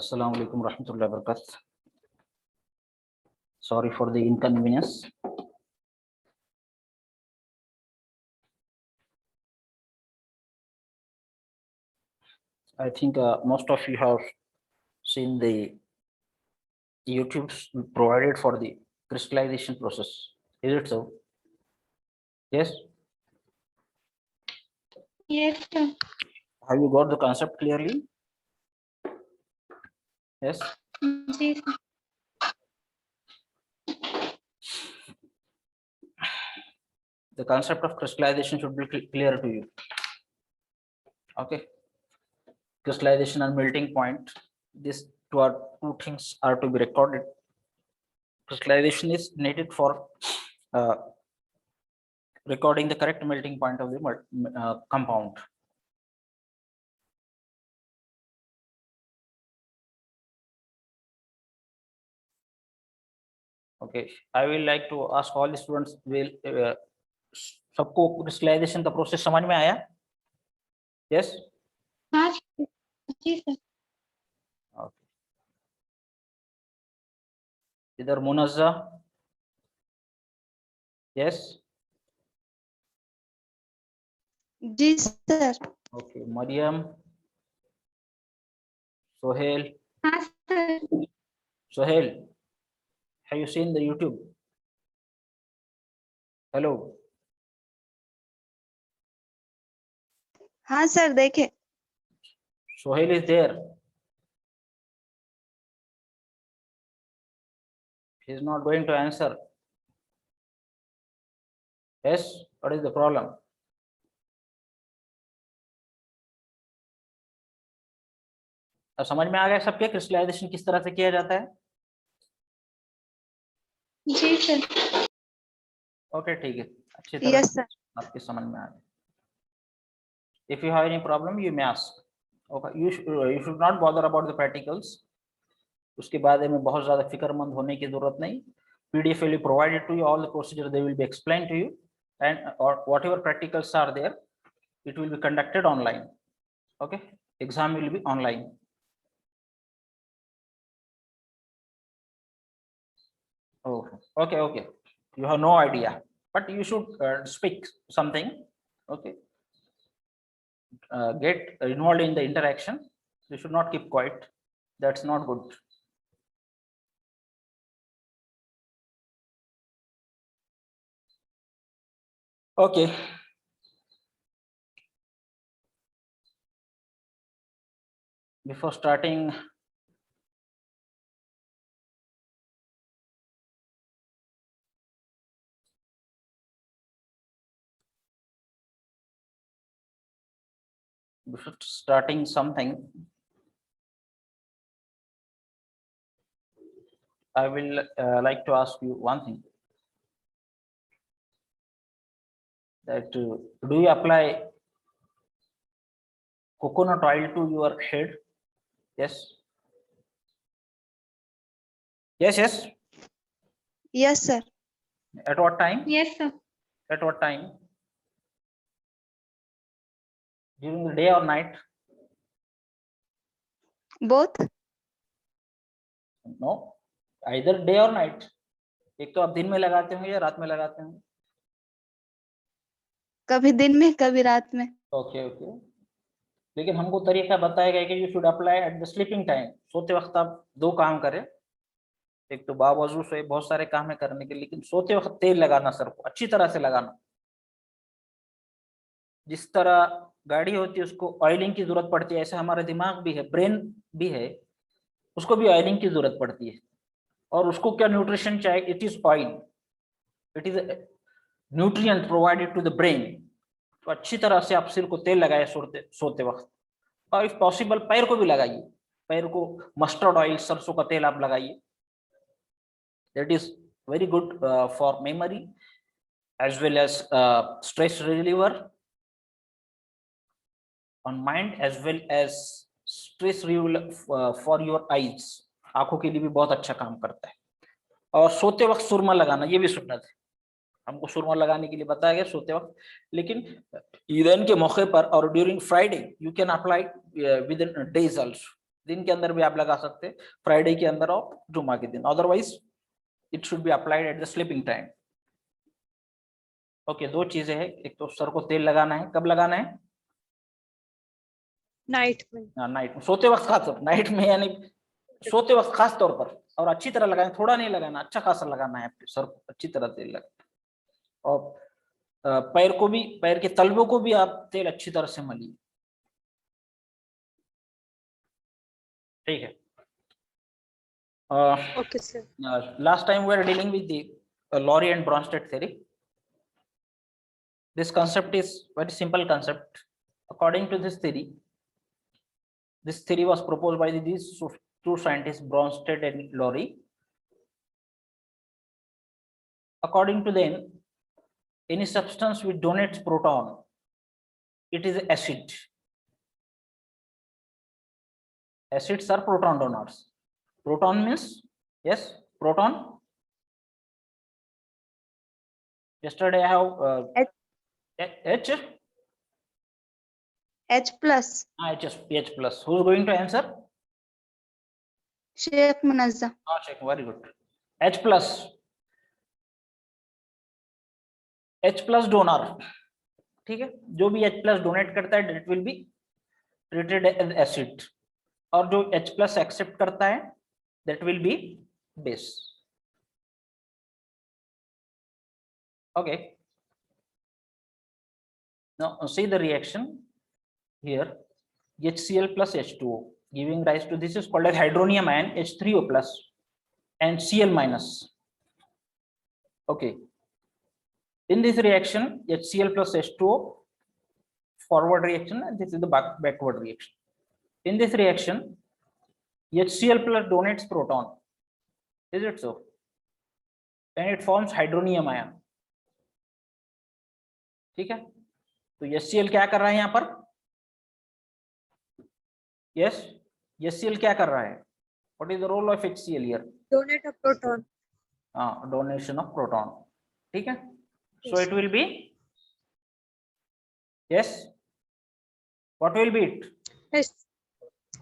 Assalamu alaikum warahmatullahi wabarakatuh. Sorry for the inconvenience. I think most of you have seen the YouTube provided for the crystallization process. Is it so? Yes. Yes, sir. Have you got the concept clearly? Yes. Ji sir. The concept of crystallization should be clear to you. Okay. Crystallization and melting point. These two things are to be recorded. Crystallization is needed for recording the correct melting point of the compound. Okay, I will like to ask all the students will सबको crystallization का process समझ में आया? Yes. हाँ जी sir. Okay. इधर Munazza? Yes. जी sir. Okay, Maryam, Sohail. हाँ sir. Sohail, have you seen the YouTube? Hello. हाँ sir देखे. Sohail is there. He is not going to answer. Yes. What is the problem? अब समझ में आ गया सबके क्रिस्टलाइजेशन किस तरह से किया जाता है? जी sir. ओके ठीक है, अच्छी तरह Yes sir. आपके समझ में आ गया. If you have any problem, you may ask. Okay, you should not bother about the practicals. उसके बारे में बहुत ज़्यादा फिक्रमंद होने की जरूरत नहीं. PDF will be provided to you. All the procedure they will be explained to you, and or whatever practicals are there, it will be conducted online. Okay, exam will be online. Oh, okay. You have no idea, but you should speak something. Okay. Get involved in the interaction. You should not keep quiet. That's not good. Okay. Before starting, something, I will like to ask you one thing. That do you apply coconut oil to your head? Yes. Yes. Yes sir. At what time? Yes sir. At what time? During the day or night? Both. No, either day or night. एक तो आप दिन में लगाते होंगे या रात में लगाते होंगे? कभी दिन में कभी रात में. ओके. लेकिन हमको तरीका बताया गया कि you should apply at the sleeping time. सोते वक्त आप दो काम करें. एक तो बावजू से बहुत सारे काम है करने के, लेकिन सोते वक्त तेल लगाना सर को अच्छी तरह से लगाना. जिस तरह गाड़ी होती है उसको ऑयलिंग की जरूरत पड़ती है, ऐसे हमारा दिमाग भी है, ब्रेन भी है, उसको भी ऑयलिंग की जरूरत पड़ती है. और उसको क्या न्यूट्रिशन चाहिए? It is oil. It is nutrient provided to the brain. तो अच्छी तरह से आप सिर को तेल लगाए सोते वक्त, और इफ पॉसिबल पैर को भी लगाइए. पैर को मस्टर्ड ऑयल, सरसों का तेल आप लगाइए. That is very good for memory as well as stress reliever on mind, as well as stress reliever for your eyes. आंखों के लिए भी बहुत अच्छा काम करता है. और सोते वक्त सुरमा लगाना, ये भी सुन्नत है. हमको सुरमा लगाने के लिए बताया गया सोते वक्त. लेकिन ईद के मौके पर और during Friday you can apply with in days also. दिन के अंदर भी आप लगा सकते हैं, फ्राइडे के अंदर और जुमा के दिन, otherwise it should be applied at the sleeping time. Okay, दो चीजें हैं, एक तो सर को तेल लगाना है, कब लगाना है? नाइट में। नाइट में, सोते वक्त खास, नाइट में यानी सोते वक्त खास तौर पर, और अच्छी तरह लगाना, थोड़ा नहीं लगाना, अच्छा खासा लगाना है सर को, अच्छी तरह तेल लगा। और पैर को भी, पैर के तलवों को भी आप तेल अच्छी तरह से मलिए, ठीक है। Okay sir. Last time we are dealing with the Lorry and Bronsted theory. This concept is very simple concept. According to this theory was proposed by these two scientists, Bronsted and Lorry. According to them, any substance which donates proton, it is acid. Acids are proton donors. Proton means, yes, proton. Yesterday I have H plus. H plus. Who is going to answer? Sheikh Munazza. Sheikh, very good. H plus. H plus donor, ठीक है, जो भी H plus donate करता है that will be treated as acid, और जो H plus accept करता है that will be base. Okay, now see the reaction here. HCl plus H2O giving rise to, this is called as hydronium ion, H3O plus and Cl minus. Okay, in this reaction HCl plus H2O, forward reaction, and this is the backward reaction. In this reaction HCl plus donates proton, is it so? And it forms hydronium ion, ठीक है। तो HCl क्या कर रहा है यहाँ पर? Yes, HCl क्या कर रहा है? What is the role of HCl here? Donate a proton. Donation of proton, ठीक है। So Yes. it will be, yes, what will be it? Acid.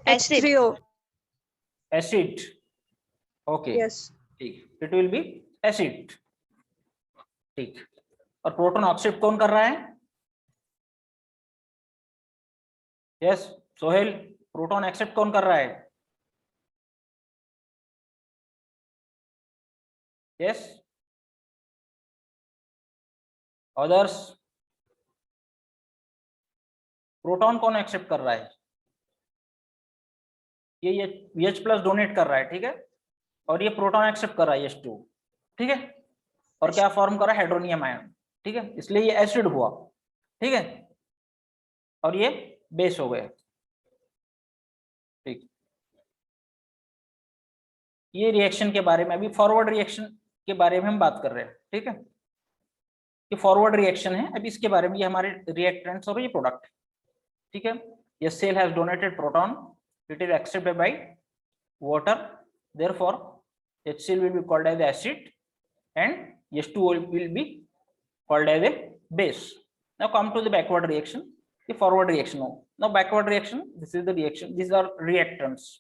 H3O. Acid. Okay, Yes. ठीक, it will be acid, ठीक। और proton oxidate कौन कर रहा है? Yes Sohail, proton accept कौन कर रहा है? यस अदर्स, प्रोटॉन कौन एक्सेप्ट कर रहा है? ये H प्लस डोनेट कर रहा है, ठीक है, और ये प्रोटॉन एक्सेप्ट कर रहा है H2, ठीक है, और क्या फॉर्म कर रहा है? हाइड्रोनियम आयन, ठीक है, इसलिए ये एसिड हुआ, ठीक है, और ये बेस हो गया, ठीक। ये रिएक्शन के बारे में, अभी फॉरवर्ड रिएक्शन के बारे में हम बात कर रहे हैं, ठीक है, ये फॉरवर्ड रिएक्शन है, अभी इसके बारे में, ये हमारे रिएक्टेंट्स और ये प्रोडक्ट, ठीक है। ये cell has donated proton, it is accepted by water, therefore HCl will be called as acid and H2O will be called as a base. Now come to the backward reaction, the forward reaction. Now backward reaction, this is the reaction, these are reactants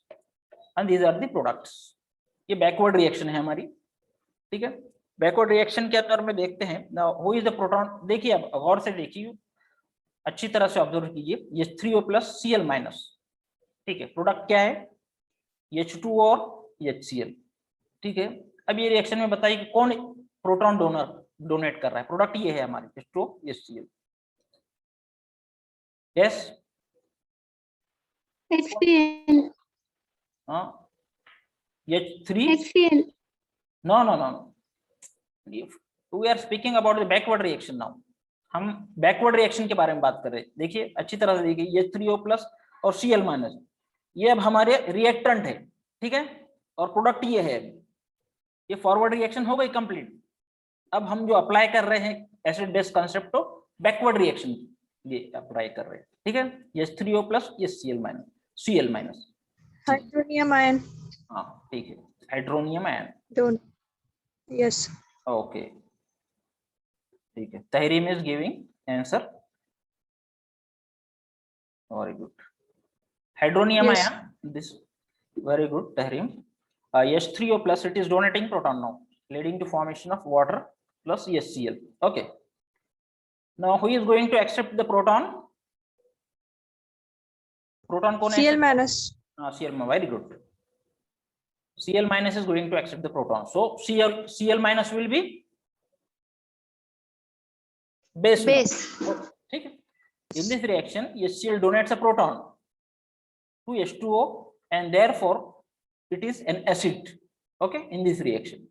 and these are the products. ये backward reaction है हमारी, ठीक है। backward reaction के अंदर में देखते हैं, now who is the proton, देखिए अब गौर से देखिए, अच्छी तरह से ऑब्जर्व कीजिए, ये H3O plus Cl minus, ठीक है, प्रोडक्ट क्या है? H2 और HCl, ठीक है। अब ये रिएक्शन में बताइए कि कौन प्रोटॉन डोनेट कर रहा है? प्रोडक्ट ये है हमारे H2O HCl, यस HCl. हाँ, H3, HCl. No no no, we are speaking about the backward reaction now, हम बैकवर्ड रिएक्शन के बारे में बात कर रहे हैं। देखिए अच्छी तरह से देखिए, H3O प्लस और Cl माइनस, ये अब हमारे रिएक्टेंट है, ठीक है, और प्रोडक्ट ये है, ये फॉरवर्ड रिएक्शन हो गई कंप्लीट। अब हम जो अप्लाई कर रहे हैं एसिड बेस कांसेप्ट को, बैकवर्ड रिएक्शन ये अप्लाई कर रहे हैं, ठीक है। H3O प्लस, ये Cl माइनस, Hydronium ion. हाँ ठीक है, hydronium ion, Don't. Yes. Okay ठीक है। Tahreem is giving answer, very good. Hydronium Yes. Ion, this Very good, Tahrim. H3O plus, it is donating proton now, leading to formation of water plus HCl. Okay. Now who is going to accept the proton? Proton कौन Cl accept? minus. Cl, very good. Cl minus is going to accept the proton. So Cl minus will be base. Base. ठीक है. In this reaction, HCl donates a proton to H2O, and therefore it is an acid. Okay, in this reaction.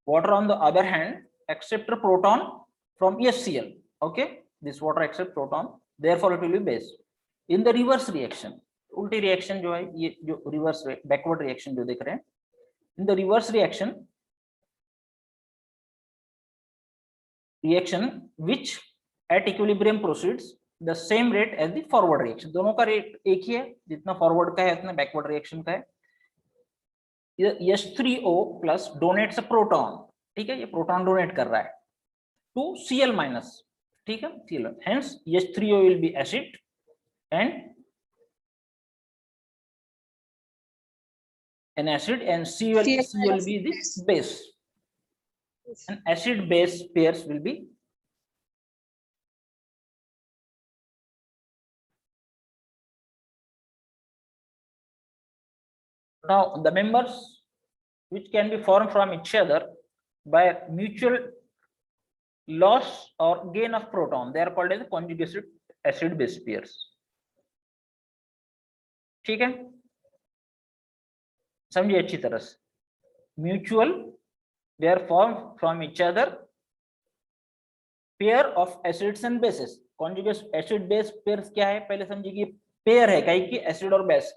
Water, on the other hand, accept a proton from HCl. Okay, this water accept proton, therefore it will be base. In the reverse reaction, उल्टी reaction जो है, ये जो reverse backward reaction जो देख रहे हैं, in the reverse reaction which at equilibrium proceeds the same rate as the forward reaction. दोनों का रेट एक ही है, जितना फॉरवर्ड का है उतना बैकवर्ड रिएक्शन का है. H3O plus donates a proton. ठीक है, ये प्रोटॉन डोनेट कर रहा है to Cl minus. ठीक है, Cl. Hence H3O will be acid and an acid, and C will be the base. And acid base pairs will be now the members which can be formed from each other by mutual loss or gain of proton, they are called as conjugated acid base pairs. ठीक है, समझिए अच्छी तरह से. Mutual, they are formed from each other pair of acids and bases. conjugate acid base pairs क्या है, पहले समझिए कि पेयर है कहीं की एसिड और बेस.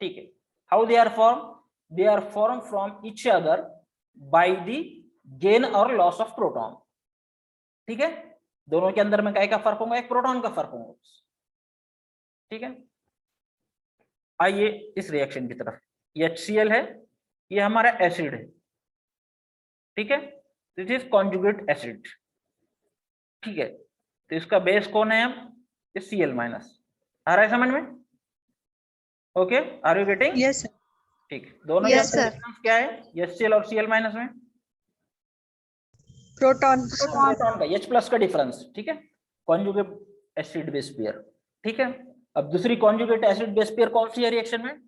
ठीक है, how they are formed? They are formed from each other by the gain or loss of proton. ठीक है, दोनों के अंदर में क्या फर्क होगा, एक प्रोटॉन का फर्क होगा. ठीक है, आइए इस रिएक्शन की तरफ. HCl है, ये हमारा एसिड है. ठीक है, दिस इज कॉन्जुगेट एसिड. ठीक है, तो इसका बेस कौन है, हम Cl माइनस. आ रहा है समझ में? Okay, are you getting? Yes, sir. ठीक है, दोनों Yes, का डिफरेंस क्या है HCl और Cl माइनस में? Proton. प्रोटॉन का H प्लस का डिफरेंस. ठीक है, कॉन्जुगेट एसिड बेस पेयर. ठीक है, अब दूसरी कॉन्जुगेट एसिड बेस पेयर कौन सी है रिएक्शन में?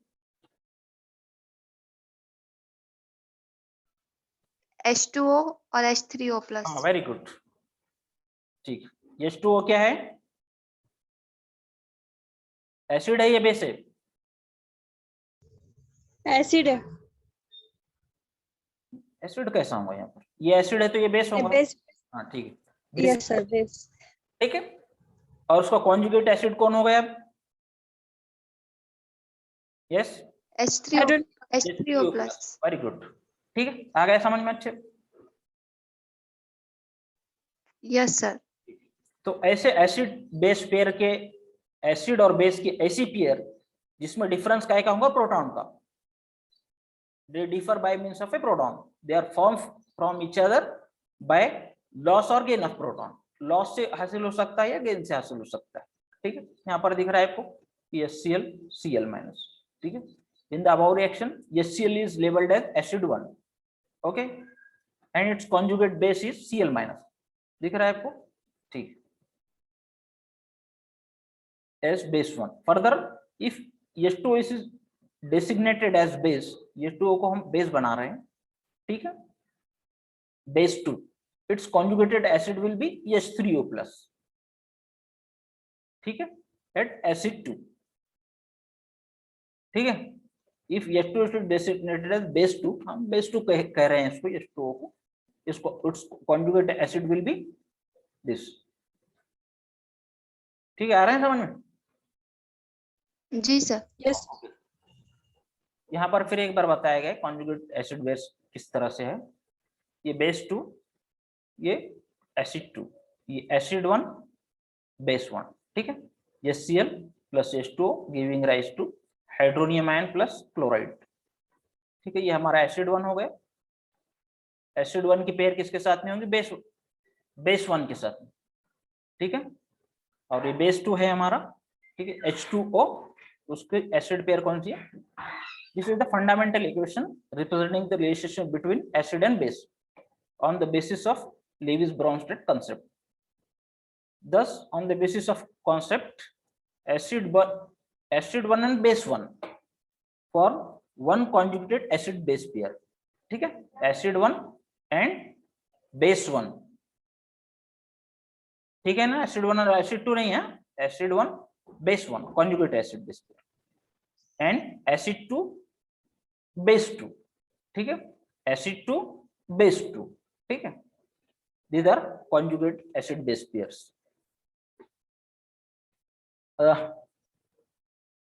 H2O और H3O plus. हाँ, वेरी गुड. ठीक, H2O क्या है, एसिड है या बेस है? Acid है. एसिड कैसा होगा यहाँ पर, ये एसिड है तो ये बेस होगा. Base. हाँ ठीक है. Yes, sir. Base. ठीक है, और उसका कॉन्जुगेट एसिड कौन होगा अब? Yes, I H3O don't. H3O plus. Very good. ठीक है, आ गया समझ में अच्छे. Yes, sir. तो ऐसे एसिड बेस पेयर के, एसिड और बेस की ऐसी पेयर जिसमें डिफरेंस क्या होगा, प्रोटॉन का. They differ by means of a proton. They are formed from each other by loss or gain of proton. Loss से हासिल हो सकता है या गेन से हासिल हो सकता है. ठीक है, यहाँ पर दिख रहा है आपको HCl Cl माइनस. ठीक है, in the above reaction HCl is labeled as acid 1. okay, and its conjugate base is Cl minus. दिख रहा है आपको? ठीक, as base 1. further if H2O is designated as base, H2O को हम बेस बना रहे हैं. ठीक है, base 2, its conjugated acid will be H3O plus. ठीक है, at acid 2. ठीक है, if H2O is designated as base 2, हम base 2 कह रहे हैं इसको, H2O को, इसको its conjugate acid will be this. ठीक है, आ रहे हैं समझ में? जी सर. Yes. यहाँ पर फिर एक बार बताया गया कॉन्जुगेट एसिड बेस किस तरह से है. ये बेस 2, ये एसिड 2, ये एसिड 1, बेस 1. ठीक है, HCl plus H2O giving rise to hydronium ion plus chloride. ठीक है, ये हमारा एसिड 1 हो गया. एसिड 1 की पेयर किसके साथ में होंगी, बेस 1 के साथ में. ठीक है, और ये बेस 2 है हमारा. ठीक है, H2O, उसके एसिड पेयर कौन सी है, This is the fundamental equation representing the relationship between acid and base on the basis of Lewis-Bronsted concept. Thus, on the basis of concept, acid 1 and base 1 for one conjugated acid base pair. ठीक है, acid 1 and base 1. ठीक है ना, acid 1 और acid 2 नहीं है, acid 1 base 1 conjugate acid base pair and acid 2 base 2. ठीक है, acid 2 base 2. ठीक है, these are conjugate acid base pairs.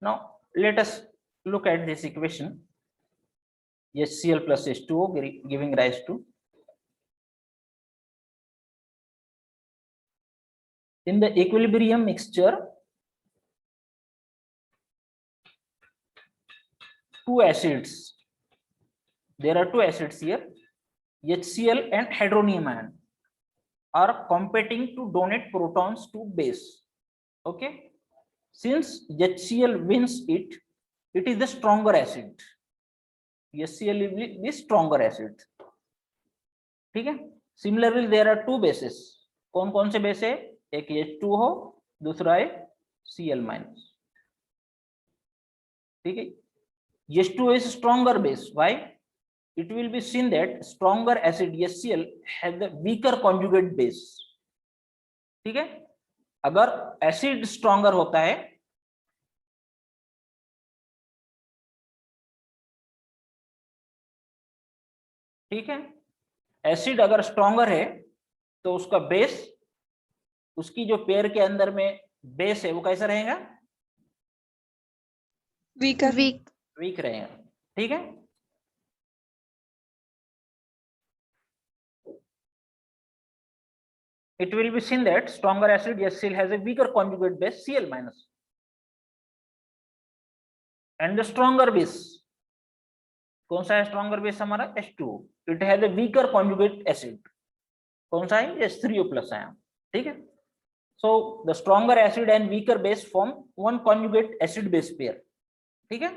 Now let us look at this equation. HCl plus H2O giving rise to, in the equilibrium mixture, two acids. There are two acids here, HCl and hydronium ion, are competing to donate protons to base. Okay, since HCl wins it, it is the stronger acid. HCl is the stronger acid. ठीक है, similarly there are two bases. कौन कौन से base है? एक H2O, दूसरा है Cl minus. ठीक है, H2O is stronger base. Why? It will be seen that stronger acid HCl has the weaker conjugate base. ठीक है, अगर एसिड स्ट्रॉन्गर होता है ठीक है, एसिड अगर स्ट्रॉन्गर है तो उसका बेस, उसकी जो पेयर के अंदर में बेस है वो कैसा रहेगा? Weaker. वीक रहेगा. ठीक है, it will be seen that stronger acid HCl has a weaker conjugate base Cl minus, and the stronger base, कौन सा है स्ट्रॉन्गर बेस हमारा? H2O. It has a weaker conjugate acid. कौन सा है? H3O plus आया. ठीक है, so the stronger acid and weaker base form one conjugate acid base pair. ठीक है,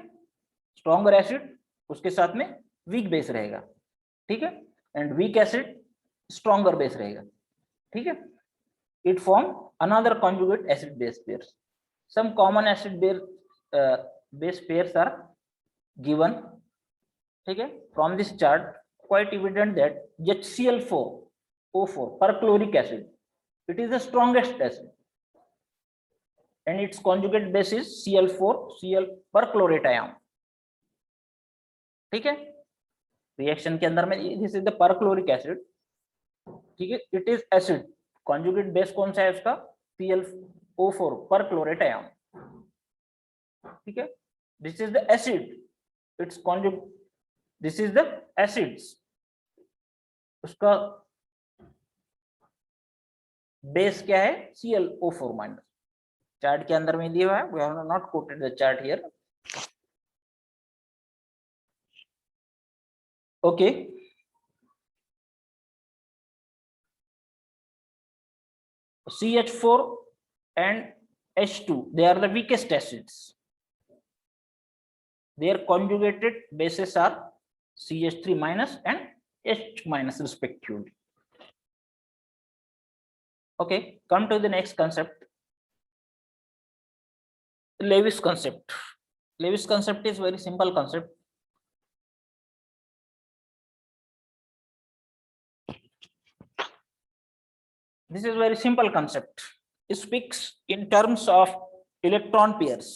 stronger acid उसके साथ में weak base रहेगा. ठीक है, and weak acid stronger base रहेगा. ठीक है, it form another conjugate acid base pairs. Some common acid base pairs are given. ठीक है, from this chart quite evident that HCl4O4 perchloric acid, it is the strongest acid and its conjugate base is Cl4Cl perchlorate ion. ठीक है, reaction के अंदर में this is the perchloric acid. ठीक है, it is acid, conjugate base कौन सा है उसका? Cl4 perchlorate ion. ठीक है, this is the acid, its conjugate, this is the acids, उसका बेस क्या है? ClO4 minus. चार्ट के अंदर में दिया हुआ है, we have not quoted the chart here. Okay, CH4 and H2, they are the weakest acids. Their conjugated bases are CH3 minus and H minus respectively. Okay, come to the next concept, Lewis concept. Lewis concept is very simple concept. This is very simple concept. It speaks in terms of electron pairs.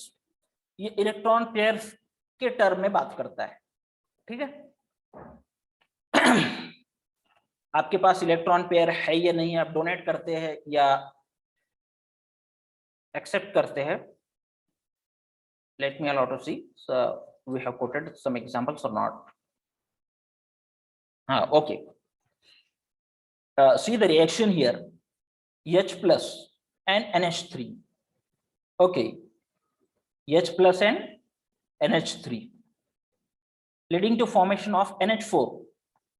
ये electron pairs के term में बात करता है. ठीक है, आपके पास electron pair है या नहीं, आप डोनेट करते हैं या एक्सेप्ट करते हैं. Let me allow to see, we have coated some examples और नॉट. हाँ, okay, see the reaction here, H plus and NH3. Okay, H plus and NH3 leading to formation of NH4.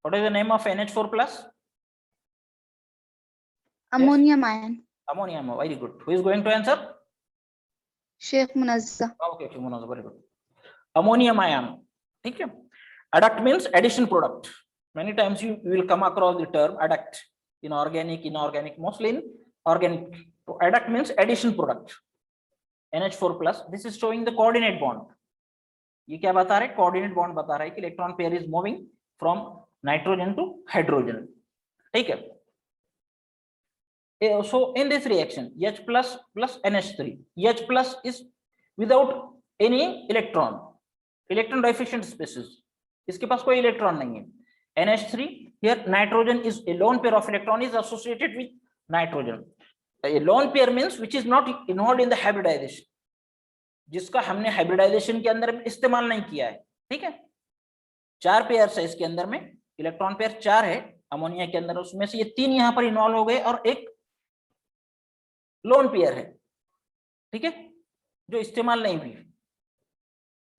What is the name of NH4 plus? Ammonium ion. Ammonium. Very good. Who is going to answer? Sheikh Munazza. Okay, Munazza, very good. Ammonium ion ठीक है। Adduct means addition product. Many times you will come across the term adduct in organic, inorganic, mostly in organic. So adduct means addition product. NH4 plus. This is showing the coordinate bond. ये क्या बता रहा है? Coordinate bond बता रहा है कि electron pair is moving from nitrogen to hydrogen. ठीक है। So in this reaction H plus plus NH3, H plus is without any electron, electron deficient species, इसके पास कोई इलेक्ट्रॉन नहीं है। NH3 here nitrogen is a lone pair of electron is associated with nitrogen. A lone pair means which is not involved in the hybridization, जिसका हमने hybridisation के अंदर में इस्तेमाल नहीं किया है। ठीक है। 4 पेयर्स है इसके अंदर में, इलेक्ट्रॉन पेयर 4 है अमोनिया के अंदर, उसमें से ये 3 यहाँ पर इन्वॉल्व हो गए और एक लोन पेयर है। ठीक है, जो इस्तेमाल नहीं हुई,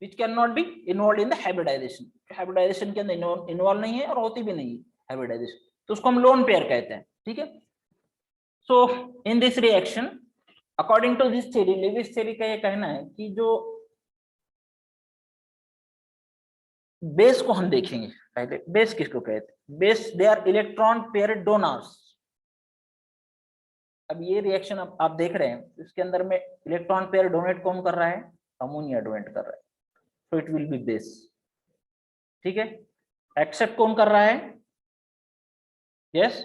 which cannot be involved in the hybridization, hybridization के अंदर इन्वॉल्व नहीं है और होती भी नहीं है हाइब्रिडाइजेशन, तो उसको हम लोन पेयर कहते हैं। ठीक है। So in this reaction according to this theory, Lewis theory का ये कहना है कि जो बेस को हम देखेंगे पहले, बेस किसको कहते हैं? Base they are electron pair donors. अब ये रिएक्शन आप देख रहे हैं, इसके अंदर में इलेक्ट्रॉन पेयर डोनेट कौन कर रहा है? अमोनिया डोनेट कर रहा है, so it will be base. ठीक है। एक्सेप्ट कौन कर रहा है? यस,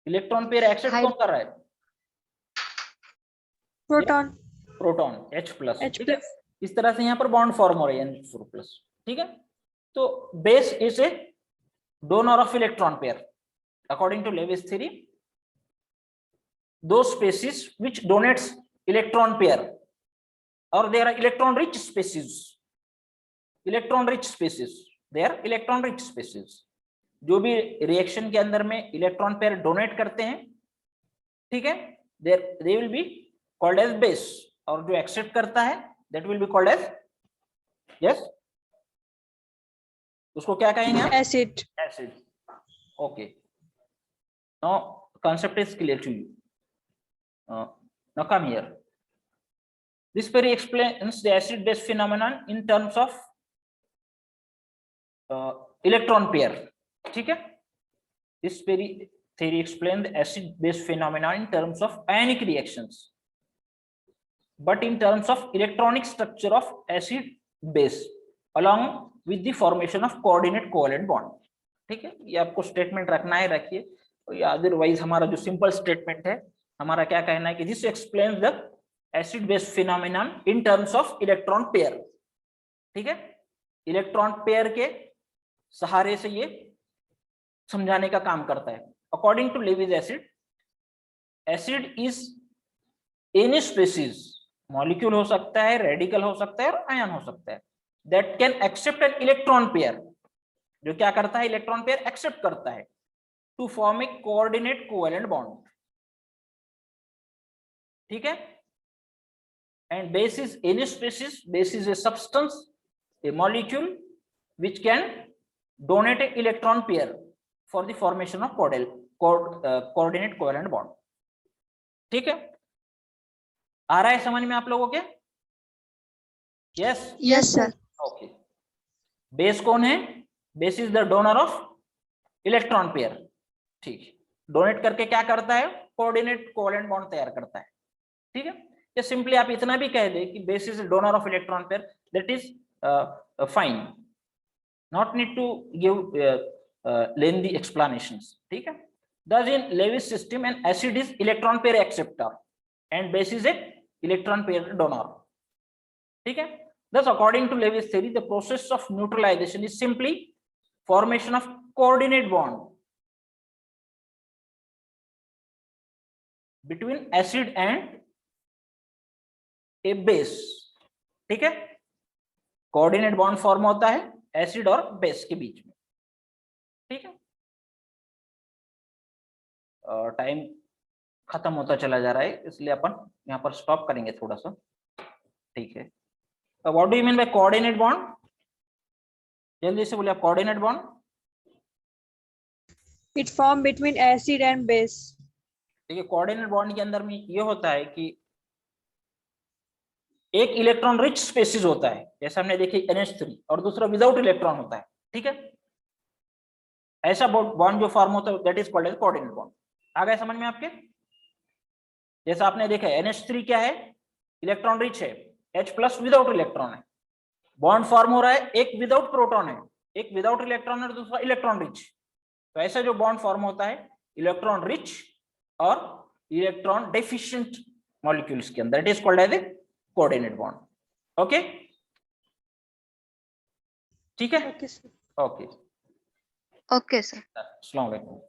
इलेक्ट्रॉन पेयर एक्सेप्ट कौन कर रहा है? Proton. Proton H plus. H ठीक है। plus. इस तरह से यहाँ पर बॉन्ड फॉर्म हो रही है NH4 प्लस। ठीक है। तो base is a donor of electron pair according to Lewis theory. Those species which donates electron pair or they are electron rich species, electron rich species, they are electron rich species। जो भी reaction के अंदर में electron pair donate करते हैं, ठीक है, they will be called as base, और जो एक्सेप्ट करता है that will be called as, yes, उसको क्या कहेंगे हम? Acid. Acid. Okay, now concept is clear to you. Now come here. This theory explains the acid-base phenomenon in terms of electron pair. ठीक है? This theory explains the acid-base phenomenon in terms of ionic reactions, but in terms of electronic structure of acid-base, along with the formation of coordinate covalent bond. ठीक है? ये आपको statement रखना है, रखिए। Otherwise हमारा जो सिंपल स्टेटमेंट है, हमारा क्या कहना है कि this explains the acid base phenomenon in terms of electron pair. ठीक है। इलेक्ट्रॉन पेयर के सहारे से ये समझाने का काम करता है। According to Lewis acid, acid is any species, molecule हो सकता है, रेडिकल हो सकता है और आयन हो सकता है, that can accept an electron pair, जो क्या करता है? इलेक्ट्रॉन पेयर एक्सेप्ट करता है, to form a coordinate covalent bond. ठीक है। And base is any species, base is a substance, a molecule which can donate an electron pair for the formation of coordinate covalent bond. ठीक है। आ रहा है समझ में आप लोगों के? Yes Yes, sir. Okay. Base कौन है? Base is the donor of electron pair. ठीक है। डोनेट करके क्या करता है? कोऑर्डिनेट कोवैलेंट बॉन्ड तैयार करता है। ठीक है। या सिंपली आप इतना भी कह दे कि base is donor of electron pair, that is fine, not need to give lengthy explanations. ठीक है। thus in Lewis system an acid is electron pair acceptor and base is a electron pair donor. ठीक है। thus according to Lewis theory the process of neutralization is simply formation of coordinate bond between acid and a base. ठीक है। Coordinate bond form होता है acid और base के बीच में। ठीक है। टाइम खत्म होता चला जा रहा है, इसलिए अपन यहाँ पर स्टॉप करेंगे थोड़ा सा। ठीक है। What do you mean by coordinate bond? जल्दी से बोलिए आप। Coordinate bond It formed between acid and base. देखिए, कोऑर्डिनेट बॉन्ड के अंदर में ये होता है कि एक इलेक्ट्रॉन रिच स्पेसिस होता है, जैसे हमने देखी NH3, और दूसरा विदाउट इलेक्ट्रॉन होता है, ठीक है। ऐसा बॉन्ड जो फॉर्म होता है that is called as coordinate bond. आ गए समझ में आपके? जैसा आपने देखा NH3 क्या है, इलेक्ट्रॉन रिच है, H+ विदाउट इलेक्ट्रॉन है, बॉन्ड फॉर्म हो रहा है, एक विदाउट प्रोटॉन है, एक विदाउट इलेक्ट्रॉन है और दूसरा इलेक्ट्रॉन रिच। तो ऐसा जो बॉन्ड फॉर्म होता है इलेक्ट्रॉन रिच और इलेक्ट्रॉन डेफिशिएंट मॉलिक्यूल्स के अंदर, it is called as a coordinate bond. Okay, ठीक है, Okay, sir. Okay, Okay, sir. अस्सलाम वालेकुम।